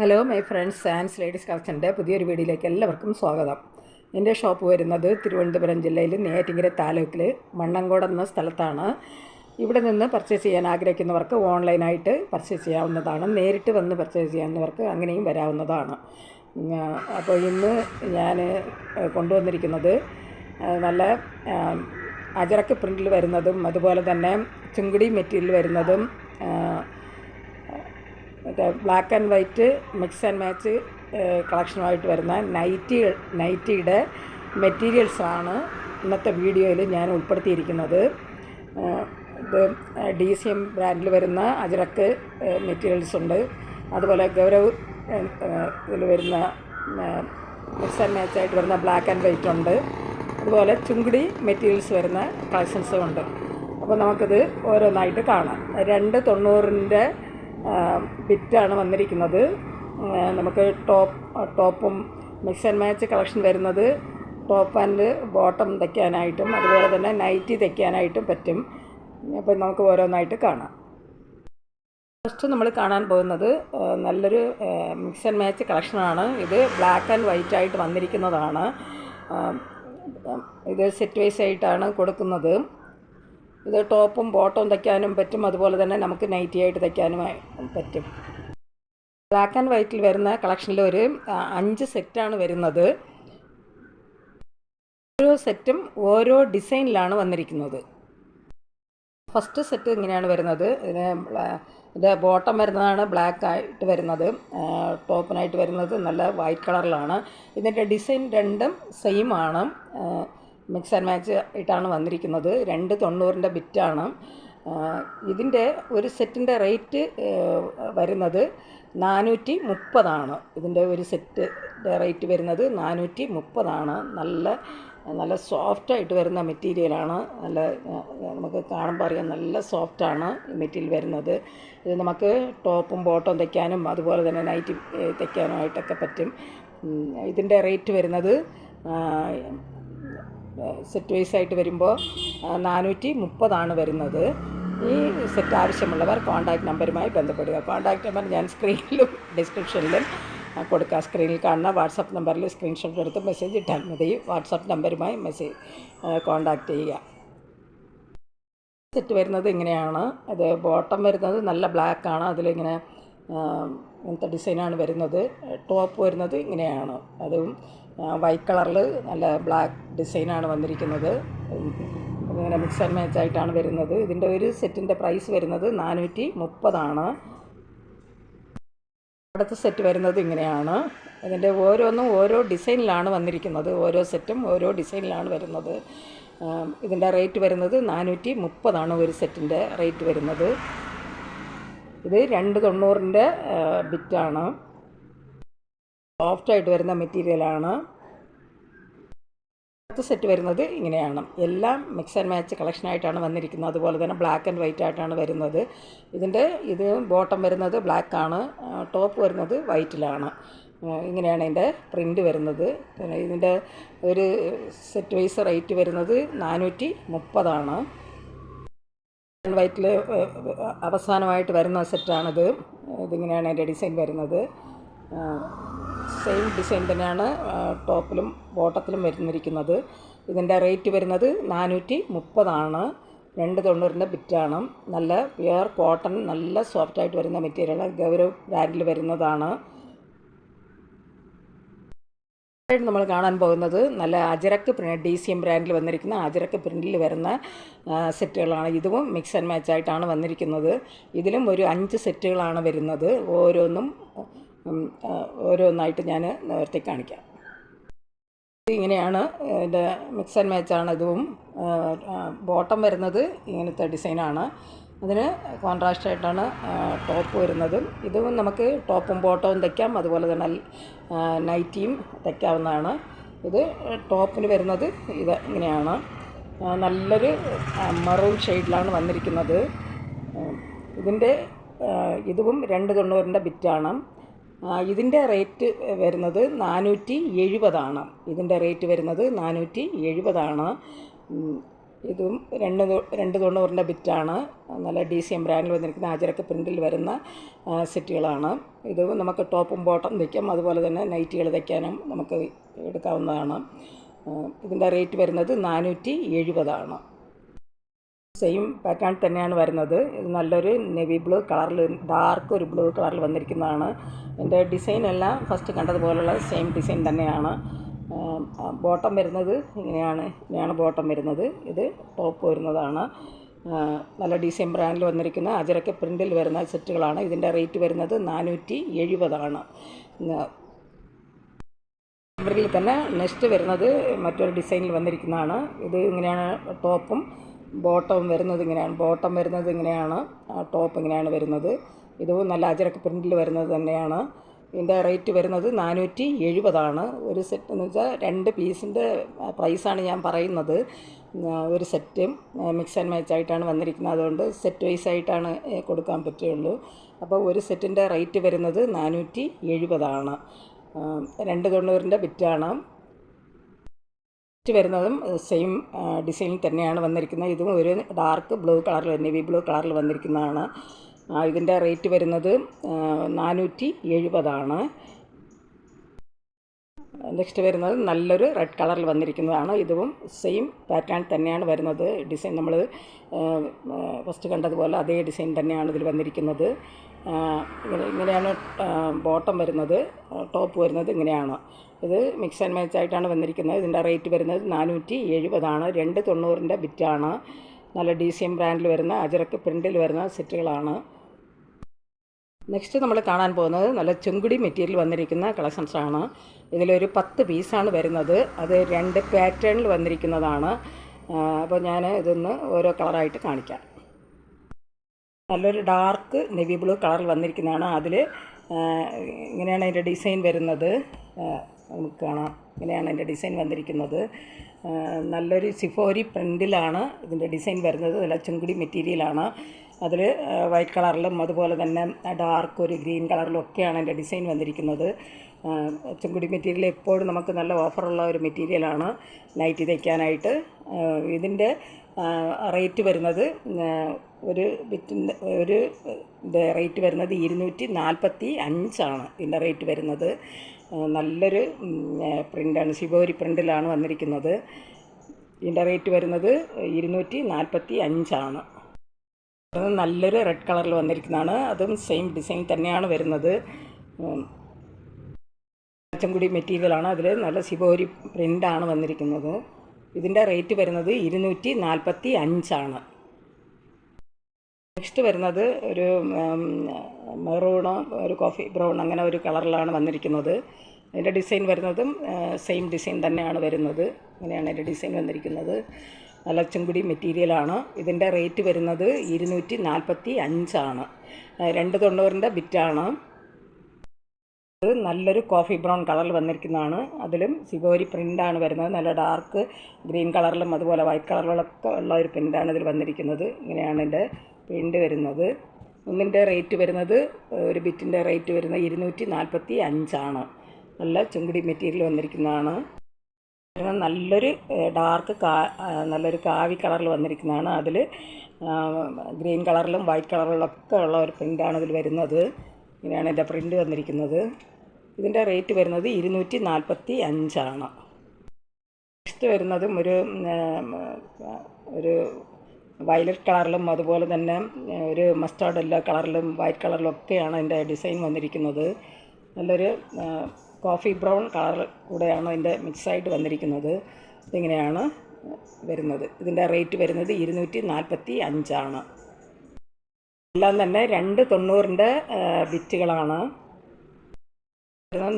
Hello my friends ആൻഡ്സ് ladies കളക്ഷൻ്റെ പുതിയൊരു വീഡിയോയിലേക്ക് എല്ലാവർക്കും സ്വാഗതം. എൻ്റെ ഷോപ്പ് വരുന്നത് തിരുവനന്തപുരം ജില്ലയിൽ നെയ്യാറ്റിൻകര താലൂക്കിൽ മണ്ണങ്കോട് എന്ന സ്ഥലത്താണ്. ഇവിടെ നിന്ന് പർച്ചേസ് ചെയ്യാൻ ആഗ്രഹിക്കുന്നവർക്ക് ഓൺലൈനായിട്ട് പർച്ചേസ് ചെയ്യാവുന്നതാണ്. നേരിട്ട് വന്ന് പർച്ചേസ് ചെയ്യാവുന്നവർക്ക് അങ്ങനെയും വരാവുന്നതാണ്. അപ്പോൾ ഇന്ന് ഞാൻ കൊണ്ടുവന്നിരിക്കുന്നത് നല്ല അജറക്ക് പ്രിൻറ്റിൽ വരുന്നതും അതുപോലെ തന്നെ ചുങ്കിടി മെറ്റീരിയൽ വരുന്നതും black and white mix and match കളക്ഷനുമായിട്ട് വരുന്ന നൈറ്റിയുടെ മെറ്റീരിയൽസാണ് ഇന്നത്തെ വീഡിയോയിൽ ഞാൻ ഉൾപ്പെടുത്തിയിരിക്കുന്നത്. ഇത് DCM ബ്രാൻഡിൽ വരുന്ന അജറക്ക് മെറ്റീരിയൽസ് ഉണ്ട്. അതുപോലെ ഗൗരവ് ഇതിൽ വരുന്ന മിക്സ് ആൻഡ് മാച്ചായിട്ട് വരുന്ന ബ്ലാക്ക് ആൻഡ് വൈറ്റ് ഉണ്ട്. അതുപോലെ ചുങ്കിടി മെറ്റീരിയൽസ് വരുന്ന കളക്ഷൻസും ഉണ്ട്. അപ്പോൾ നമുക്കിത് ഓരോന്നായിട്ട് കാണാം. 290 ബിറ്റാണ് വന്നിരിക്കുന്നത്. നമുക്ക് ടോപ്പും മിക്സ് ആൻഡ് മാച്ച് കളക്ഷൻ വരുന്നത് ടോപ്പ് ആൻഡ് ബോട്ടം തയ്ക്കാനായിട്ടും അതുപോലെ തന്നെ നൈറ്റി തയ്ക്കാനായിട്ടും പറ്റും. അപ്പോൾ നമുക്ക് ഓരോന്നായിട്ട് കാണാം. ഫസ്റ്റ് നമ്മൾ കാണാൻ പോകുന്നത് നല്ലൊരു മിക്സ് ആൻഡ് മാച്ച് കളക്ഷനാണ്. ഇത് ബ്ലാക്ക് ആൻഡ് വൈറ്റ് ആയിട്ട് വന്നിരിക്കുന്നതാണ്. ഇത് സെറ്റ് വൈസ് ആയിട്ടാണ് കൊടുക്കുന്നത്. ഇത് ടോപ്പും ബോട്ടവും തയ്ക്കാനും പറ്റും, അതുപോലെ തന്നെ നമുക്ക് നൈറ്റി ആയിട്ട് തയ്ക്കാനും പറ്റും. ബ്ലാക്ക് ആൻഡ് വൈറ്റിൽ വരുന്ന കളക്ഷനിൽ ഒരു 5 സെറ്റാണ് വരുന്നത്. ഓരോ സെറ്റും ഓരോ ഡിസൈനിലാണ് വന്നിരിക്കുന്നത്. ഫസ്റ്റ് സെറ്റ് ഇങ്ങനെയാണ് വരുന്നത്. ഇത് ബോട്ടം വരുന്നതാണ് ബ്ലാക്ക് ആയിട്ട് വരുന്നത്. ടോപ്പിനായിട്ട് വരുന്നത് നല്ല വൈറ്റ് കളറിലാണ്. ഇതിൻ്റെ ഡിസൈൻ രണ്ടും സെയിം ആണ്. മിക്സ് ആൻഡ് മാച്ച് ആയിട്ടാണ് വന്നിരിക്കുന്നത്. 290 ബിറ്റാണ്. ഇതിൻ്റെ ഒരു സെറ്റിൻ്റെ റേറ്റ് വരുന്നത് 430 ഇതിൻ്റെ ഒരു സെറ്റിൻ്റെ റേറ്റ് വരുന്നത് 430. നല്ല സോഫ്റ്റായിട്ട് വരുന്ന മെറ്റീരിയലാണ്. നമുക്ക് കാണുമ്പോൾ അറിയാം നല്ല സോഫ്റ്റാണ് ഈ മെറ്റീരിയൽ വരുന്നത്. ഇത് നമുക്ക് ടോപ്പും ബോട്ടവും തയ്ക്കാനും അതുപോലെ തന്നെ നൈറ്റി തയ്ക്കാനുമായിട്ടൊക്കെ പറ്റും. ഇതിൻ്റെ റേറ്റ് വരുന്നത് സെറ്റ് വൈസ് ആയിട്ട് വരുമ്പോൾ 430 വരുന്നത്. ഈ സെറ്റ് ആവശ്യമുള്ളവർ കോൺടാക്റ്റ് നമ്പറുമായി ബന്ധപ്പെടുക. കോൺടാക്റ്റ് നമ്പർ ഞാൻ സ്ക്രീനിലും ഡിസ്ക്രിപ്ഷനിലും കൊടുക്കുക. സ്ക്രീനിൽ കാണുന്ന വാട്സപ്പ് നമ്പറിൽ സ്ക്രീൻഷോട്ട് എടുത്ത് മെസ്സേജ് ഇട്ടാൽ മതി. വാട്സപ്പ് നമ്പറുമായി കോൺടാക്റ്റ് ചെയ്യുക. സെറ്റ് വരുന്നത് ഇങ്ങനെയാണ്. അത് ബോട്ടം വരുന്നത് നല്ല ബ്ലാക്കാണ്. അതിലിങ്ങനെ ഇങ്ങനത്തെ ഡിസൈനാണ് വരുന്നത്. ടോപ്പ് വരുന്നത് ഇങ്ങനെയാണ്. അതും വൈറ്റ് കളറിൽ നല്ല ബ്ലാക്ക് ഡിസൈനാണ് വന്നിരിക്കുന്നത്. ഇങ്ങനെ മിക്സ് ആൻഡ് മാച്ച് ആയിട്ടാണ് വരുന്നത്. ഇതിൻ്റെ ഒരു സെറ്റിൻ്റെ പ്രൈസ് വരുന്നത് 430. അടുത്ത സെറ്റ് വരുന്നത് ഇങ്ങനെയാണ്. ഇതിൻ്റെ ഓരോന്നും ഓരോ ഡിസൈനിലാണ് വന്നിരിക്കുന്നത്. ഓരോ സെറ്റും ഓരോ ഡിസൈനിലാണ് വരുന്നത്. ഇതിൻ്റെ റേറ്റ് വരുന്നത് 430 ഒരു സെറ്റിൻ്റെ റേറ്റ് വരുന്നത്. ഇത് 290 ബിറ്റാണ്. സോഫ്റ്റായിട്ട് വരുന്ന മെറ്റീരിയലാണ്. അടുത്ത സെറ്റ് വരുന്നത് ഇങ്ങനെയാണ്. എല്ലാം മിക്സ് ആൻഡ് മാച്ച് കളക്ഷനായിട്ടാണ് വന്നിരിക്കുന്നത്. അതുപോലെ തന്നെ ബ്ലാക്ക് ആൻഡ് വൈറ്റ് ആയിട്ടാണ് വരുന്നത്. ഇത് ബോട്ടം വരുന്നത് ബ്ലാക്കാണ്, ടോപ്പ് വരുന്നത് വൈറ്റിലാണ്. ഇങ്ങനെയാണ് ഇതിൻ്റെ പ്രിൻ്റ് വരുന്നത്. പിന്നെ ഇതിൻ്റെ ഒരു സെറ്റ് വൈസ് റേറ്റ് വരുന്നത് 430. വൈറ്റിൽ അവസാനമായിട്ട് വരുന്ന സെറ്റാണിത്. ഇതിങ്ങനെയാണ് എൻ്റെ ഡിസൈൻ വരുന്നത്. സെയിം ഡിസൈൻ തന്നെയാണ് ടോപ്പിലും ബോട്ടത്തിലും വരുന്നിരിക്കുന്നത്. ഇതിൻ്റെ റേറ്റ് വരുന്നത് 430. 290 ബിറ്റാണ്. നല്ല പ്യുവർ കോട്ടൺ, നല്ല സോഫ്റ്റായിട്ട് വരുന്ന മെറ്റീരിയൽ. ഗൗരവ് ബ്രാൻഡിൽ വരുന്നതാണ്. നമ്മൾ കാണാൻ പോകുന്നത് നല്ല അജറക്ക് DCM ബ്രാൻഡിൽ വന്നിരിക്കുന്ന അജറക്ക് പ്രിൻറ്റിൽ വരുന്ന സെറ്റുകളാണ്. ഇതും മിക്സ് ആൻഡ് മാച്ച് ആയിട്ടാണ് വന്നിരിക്കുന്നത്. ഇതിലും ഒരു 5 സെറ്റുകളാണ് വരുന്നത്. ഓരോന്നായിട്ട് ഞാൻ നേരത്തെ കാണിക്കാം. ഇങ്ങനെയാണ് ഇതിൻ്റെ മിക്സ് ആൻഡ് മാച്ചാണ്. ഇതും ബോട്ടം വരുന്നത് ഇങ്ങനത്തെ ഡിസൈനാണ്. അതിന് കോൺട്രാസ്റ്റായിട്ടാണ് ടോപ്പ് വരുന്നത്. ഇതും നമുക്ക് ടോപ്പും ബോട്ടവും തയ്ക്കാം, അതുപോലെ തന്നെ നൈറ്റിയും തയ്ക്കാവുന്നതാണ്. ഇത് ടോപ്പിന് വരുന്നത് ഇത് ഇങ്ങനെയാണ്. നല്ലൊരു മറൂൺ ഷെയ്ഡിലാണ് വന്നിരിക്കുന്നത്. ഇതും 290 ബിറ്റാണ്. ഇതിൻ്റെ റേറ്റ് വരുന്നത് 470. ഇതിൻ്റെ റേറ്റ് വരുന്നത് 470. ഇതും 290 ബിറ്റാണ്. നല്ല DCM ബ്രാൻഡിൽ വന്നിരിക്കുന്ന അജരക്ക് പ്രിൻറ്റിൽ വരുന്ന സെറ്റുകളാണ്. ഇത് നമുക്ക് ടോപ്പും ബോട്ടം തയ്ക്കാം, അതുപോലെ തന്നെ നൈറ്റികൾ തയ്ക്കാനും നമുക്ക് എടുക്കാവുന്നതാണ്. ഇതിൻ്റെ റേറ്റ് വരുന്നത് 470 സെയിം പാറ്റേൺ തന്നെയാണ് വരുന്നത്. ഇത് നല്ലൊരു നെവി ബ്ലൂ കളറിൽ, ഡാർക്ക് ഒരു ബ്ലൂ കളറിൽ വന്നിരിക്കുന്നതാണ്. എൻ്റെ ഡിസൈൻ എല്ലാം ഫസ്റ്റ് കണ്ടതുപോലുള്ള സെയിം ഡിസൈൻ തന്നെയാണ്. ബോട്ടം വരുന്നത് ഇങ്ങനെയാണ് ബോട്ടം വരുന്നത്. ഇത് ടോപ്പ് വരുന്നതാണ്. നല്ല DCM ബ്രാൻഡിൽ വന്നിരിക്കുന്ന അജരക്ക് പ്രിൻറ്റിൽ വരുന്ന സെറ്റുകളാണ്. ഇതിൻ്റെ റേറ്റ് വരുന്നത് 470. ഫാബ്രിക്കിൽ തന്നെ നെക്സ്റ്റ് വരുന്നത് മറ്റൊരു ഡിസൈനിൽ വന്നിരിക്കുന്നതാണ്. ഇത് ഇങ്ങനെയാണ് ടോപ്പും ബോട്ടവും വരുന്നത്. ബോട്ടം വരുന്നത് ഇങ്ങനെയാണ്, ടോപ്പ് ഇങ്ങനെയാണ് വരുന്നത്. ഇതും നല്ല അജരക്ക് പ്രിൻറ്റിൽ വരുന്നത് തന്നെയാണ്. ഇതിൻ്റെ റേറ്റ് വരുന്നത് 470. ഒരു സെറ്റ് എന്ന് വെച്ചാൽ 2 പീസിൻ്റെ പ്രൈസാണ് ഞാൻ പറയുന്നത്. ഒരു സെറ്റും മിക്സ് ആൻഡ് മാച്ച് ആയിട്ടാണ് വന്നിരിക്കുന്നത്. അതുകൊണ്ട് സെറ്റ് വൈസ് ആയിട്ടാണ് കൊടുക്കാൻ പറ്റുകയുള്ളൂ. അപ്പോൾ ഒരു സെറ്റിൻ്റെ റേറ്റ് വരുന്നത് 470. 290 ബിറ്റാണ്. വരുന്നതും സെയിം ഡിസൈനിൽ തന്നെയാണ് വന്നിരിക്കുന്നത്. ഇതും ഒരു ഡാർക്ക് ബ്ലൂ കളറിൽ, നെവി ബ്ലൂ കളറിൽ വന്നിരിക്കുന്നതാണ്. ഇതിൻ്റെ റേറ്റ് വരുന്നത് 470. നെക്സ്റ്റ് വരുന്നത് നല്ലൊരു റെഡ് കളറിൽ വന്നിരിക്കുന്നതാണ്. ഇതും സെയിം പാറ്റേൺ തന്നെയാണ് വരുന്നത്. ഡിസൈൻ നമ്മൾ ഫസ്റ്റ് കണ്ടതുപോലെ അതേ ഡിസൈൻ തന്നെയാണ് ഇതിൽ വന്നിരിക്കുന്നത്. ഇങ്ങനെയാണ് ബോട്ടം വരുന്നത്. ടോപ്പ് വരുന്നത് ഇങ്ങനെയാണ്. ഇത് മിക്സ് ആൻഡ് മാച്ച് ആയിട്ടാണ് വന്നിരിക്കുന്നത്. ഇതിൻ്റെ റേറ്റ് വരുന്നത് 470. 290 ബിറ്റാണ്. നല്ല DCM ബ്രാൻഡിൽ വരുന്ന അജരക്ക് പ്രിൻറ്റിൽ വരുന്ന സെറ്റുകളാണ്. നെക്സ്റ്റ് നമ്മൾ കാണാൻ പോകുന്നത് നല്ല ചെങ്കുടി മെറ്റീരിയൽ വന്നിരിക്കുന്ന കളക്ഷൻസാണ്. ഇതിലൊരു 10 പീസാണ് വരുന്നത്. അത് 2 പാറ്റേണിൽ വന്നിരിക്കുന്നതാണ്. അപ്പോൾ ഞാൻ ഇതൊന്ന് ഓരോ കളറായിട്ട് കാണിക്കാം. നല്ലൊരു ഡാർക്ക് നെവി ബ്ലൂ കളറിൽ വന്നിരിക്കുന്നതാണ്. അതിൽ ഇങ്ങനെയാണ് അതിൻ്റെ ഡിസൈൻ വരുന്നത്. നമുക്ക് കാണാം, ഇങ്ങനെയാണ് അതിൻ്റെ ഡിസൈൻ വന്നിരിക്കുന്നത്. നല്ലൊരു സിഫോരി പ്രിൻറ്റിലാണ് ഇതിൻ്റെ ഡിസൈൻ വരുന്നത്. നല്ല ചെങ്കുടി മെറ്റീരിയലാണ്. അതിൽ വൈറ്റ് കളറിലും അതുപോലെ തന്നെ ഡാർക്ക് ഒരു ഗ്രീൻ കളറിലും ഒക്കെയാണ് എൻ്റെ ഡിസൈൻ വന്നിരിക്കുന്നത്. ചെങ്കുടി മെറ്റീരിയൽ എപ്പോഴും നമുക്ക് നല്ല ഓഫറുള്ള ഒരു മെറ്റീരിയലാണ് നൈറ്റി തയ്ക്കാനായിട്ട്. ഇതിൻ്റെ റേറ്റ് വരുന്നത് ഒരു റേറ്റ് വരുന്നത് 245 ഇതിൻ്റെ റേറ്റ് വരുന്നത്. നല്ലൊരു പ്രിൻ്റാണ്, ശിവോരി പ്രിൻറ്റിലാണ് വന്നിരിക്കുന്നത്. ഇതിൻ്റെ റേറ്റ് വരുന്നത് 245. നല്ലൊരു റെഡ് കളറിൽ വന്നിരിക്കുന്നതാണ്. അതും സെയിം ഡിസൈൻ തന്നെയാണ് വരുന്നത്. ചെങ്കുടി മെറ്റീരിയലാണ്. അതിൽ നല്ല ശിവോരി പ്രിൻ്റാണ് വന്നിരിക്കുന്നത്. ഇതിൻ്റെ റേറ്റ് വരുന്നത് 245. നെക്സ്റ്റ് വരുന്നത് ഒരു മെറൂണോ ഒരു കോഫി ബ്രൗൺ അങ്ങനെ ഒരു കളറിലാണ് വന്നിരിക്കുന്നത്. അതിൻ്റെ ഡിസൈൻ വരുന്നതും സെയിം ഡിസൈൻ തന്നെയാണ് വരുന്നത്. ഇങ്ങനെയാണ് അതിൻ്റെ ഡിസൈൻ വന്നിരിക്കുന്നത്. നല്ല ചെങ്കുടി മെറ്റീരിയലാണ്. ഇതിൻ്റെ റേറ്റ് വരുന്നത് 245. 290 ബിറ്റാണ്. ഇത് നല്ലൊരു കോഫി ബ്രൗൺ കളറിൽ വന്നിരിക്കുന്നതാണ്. അതിലും സിവോരി പ്രിൻ്റാണ് വരുന്നത്. നല്ല ഡാർക്ക് ഗ്രീൻ കളറിലും അതുപോലെ വൈറ്റ് കളറിലൊക്കെ ഉള്ള ഒരു പ്രിൻ്റാണ് ഇതിൽ വന്നിരിക്കുന്നത്. ഇങ്ങനെയാണ് ഇതിൻ്റെ പ്രിൻ്റ് വരുന്നത്. ഒന്നിൻ്റെ റേറ്റ് വരുന്നത്, ഒരു ബിറ്റിൻ്റെ റേറ്റ് വരുന്നത് 245. നല്ല ചെങ്കുടി മെറ്റീരിയൽ വന്നിരിക്കുന്നതാണ്. നല്ലൊരു ഡാർക്ക് നല്ലൊരു കാവി കളറിൽ വന്നിരിക്കുന്നതാണ്. അതിൽ ഗ്രീൻ കളറിലും വൈറ്റ് കളറിലൊക്കെ ഉള്ള ഒരു പ്രിൻ്റാണ് ഇതിൽ വരുന്നത്. ഇങ്ങനെയാണ് എൻ്റെ പ്രിൻ്റ് വന്നിരിക്കുന്നത്. ഇതിൻ്റെ റേറ്റ് വരുന്നത് 245. നെക്സ്റ്റ് വരുന്നതും ഒരു വയലറ്റ് കളറിലും അതുപോലെ തന്നെ ഒരു മസ്റ്റാർഡ് യെല്ലോ കളറിലും വൈറ്റ് കളറിലും ഒക്കെയാണ് അതിൻ്റെ ഡിസൈൻ വന്നിരിക്കുന്നത്. നല്ലൊരു കോഫി ബ്രൗൺ കളർ കൂടെയാണ് ഇതിൻ്റെ മിക്സായിട്ട് വന്നിരിക്കുന്നത്. ഇതിങ്ങനെയാണ് വരുന്നത്. ഇതിൻ്റെ റേറ്റ് വരുന്നത് 245. എല്ലാം തന്നെ 290 ബിറ്റുകളാണ്.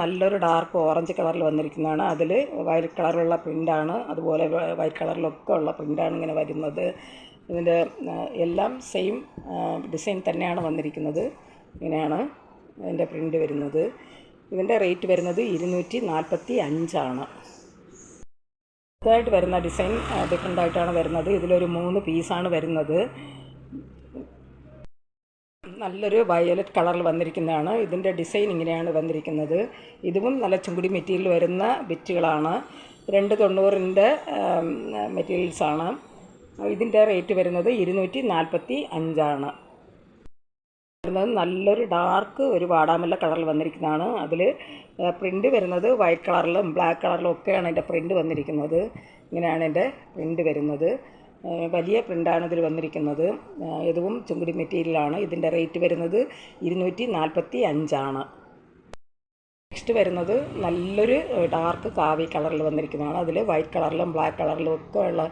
നല്ലൊരു ഡാർക്ക് ഓറഞ്ച് കളറിൽ വന്നിരിക്കുന്നതാണ്. അതിൽ വയലറ്റ് കളറിലുള്ള പ്രിൻ്റാണ്, അതുപോലെ വൈറ്റ് കളറിലൊക്കെ ഉള്ള പ്രിൻ്റാണ് ഇങ്ങനെ വരുന്നത്. ഇതിൻ്റെ എല്ലാം സെയിം ഡിസൈൻ തന്നെയാണ് വന്നിരിക്കുന്നത്. ഇങ്ങനെയാണ് ഇതിൻ്റെ പ്രിൻ്റ് വരുന്നത്. ഇതിൻ്റെ റേറ്റ് വരുന്നത് 245. ഇതായിട്ട് വരുന്ന ഡിസൈൻ ഡിഫറെൻ്റ് ആയിട്ടാണ് വരുന്നത്. ഇതിലൊരു 3 പീസാണ് വരുന്നത്. നല്ലൊരു വയലറ്റ് കളറിൽ വന്നിരിക്കുന്നതാണ്. ഇതിൻ്റെ ഡിസൈൻ ഇങ്ങനെയാണ് വന്നിരിക്കുന്നത്. ഇതും നല്ല ചുങ്കുടി മെറ്റീരിയൽ വരുന്ന ബിറ്റുകളാണ്. 290 മെറ്റീരിയൽസാണ്. ഇതിൻ്റെ റേറ്റ് വരുന്നത് 245 വരുന്നത്. നല്ലൊരു ഡാർക്ക് ഒരു വാടാമല്ല കളറിൽ വന്നിരിക്കുന്നതാണ്. അതിൽ പ്രിൻ്റ് വരുന്നത് വൈറ്റ് കളറിലും ബ്ലാക്ക് കളറിലും ഒക്കെയാണ് എൻ്റെ പ്രിൻ്റ് വന്നിരിക്കുന്നത്. ഇങ്ങനെയാണ് എൻ്റെ പ്രിൻ്റ് വരുന്നത്. വലിയ പ്രിൻ്റാണ് ഇതിൽ വന്നിരിക്കുന്നത്. ഇതും ചുങ്കുടി മെറ്റീരിയലാണ്. ഇതിൻ്റെ റേറ്റ് വരുന്നത് 245. നെക്സ്റ്റ് വരുന്നത് നല്ലൊരു ഡാർക്ക് കാവി കളറിൽ വന്നിരിക്കുന്നതാണ്. അതിൽ വൈറ്റ് കളറിലും ബ്ലാക്ക് കളറിലും ഒക്കെ ഉള്ള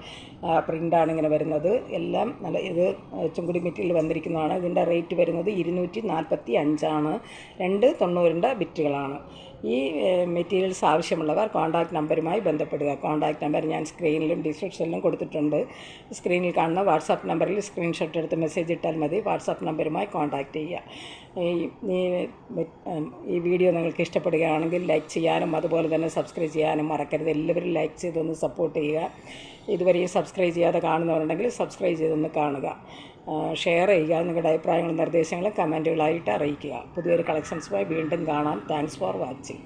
പ്രിൻ്റാണ് ഇങ്ങനെ വരുന്നത്. എല്ലാം നല്ല ഇത് ചുങ്കുടി മെറ്റീരിയൽ വന്നിരിക്കുന്നതാണ്. ഇതിൻ്റെ റേറ്റ് വരുന്നത് 245. 290 ബിറ്റുകളാണ്. ഈ മെറ്റീരിയൽസ് ആവശ്യമുള്ളവർ കോൺടാക്റ്റ് നമ്പറുമായി ബന്ധപ്പെടുക. കോൺടാക്റ്റ് നമ്പർ ഞാൻ സ്ക്രീനിലും ഡിസ്ക്രിപ്ഷനിലും കൊടുത്തിട്ടുണ്ട്. സ്ക്രീനിൽ കാണുന്ന വാട്സാപ്പ് നമ്പറിൽ സ്ക്രീൻഷോട്ട് എടുത്ത് മെസ്സേജ് ഇട്ടാൽ മതി. വാട്സാപ്പ് നമ്പറുമായി കോൺടാക്റ്റ് ചെയ്യുക. ഈ വീഡിയോ നിങ്ങൾക്ക് ഇഷ്ടപ്പെടുകയാണെങ്കിൽ ലൈക്ക് ചെയ്യാനും അതുപോലെ തന്നെ സബ്സ്ക്രൈബ് ചെയ്യാനും മറക്കരുത്. എല്ലാവരും ലൈക്ക് ചെയ്തൊന്ന് സപ്പോർട്ട് ചെയ്യുക. ഇതുവരെയും സബ്സ്ക്രൈബ് ചെയ്യാതെ കാണുന്നവരുണ്ടെങ്കിൽ സബ്സ്ക്രൈബ് ചെയ്തൊന്ന് കാണുക. ഷെയർ ചെയ്യുക. നിങ്ങളുടെ അഭിപ്രായങ്ങളും നിർദ്ദേശങ്ങളും കമൻറ്റുകളായിട്ട് അറിയിക്കുക. പുതിയൊരു കളക്ഷൻസുമായി വീണ്ടും കാണാം. Thanks for watching.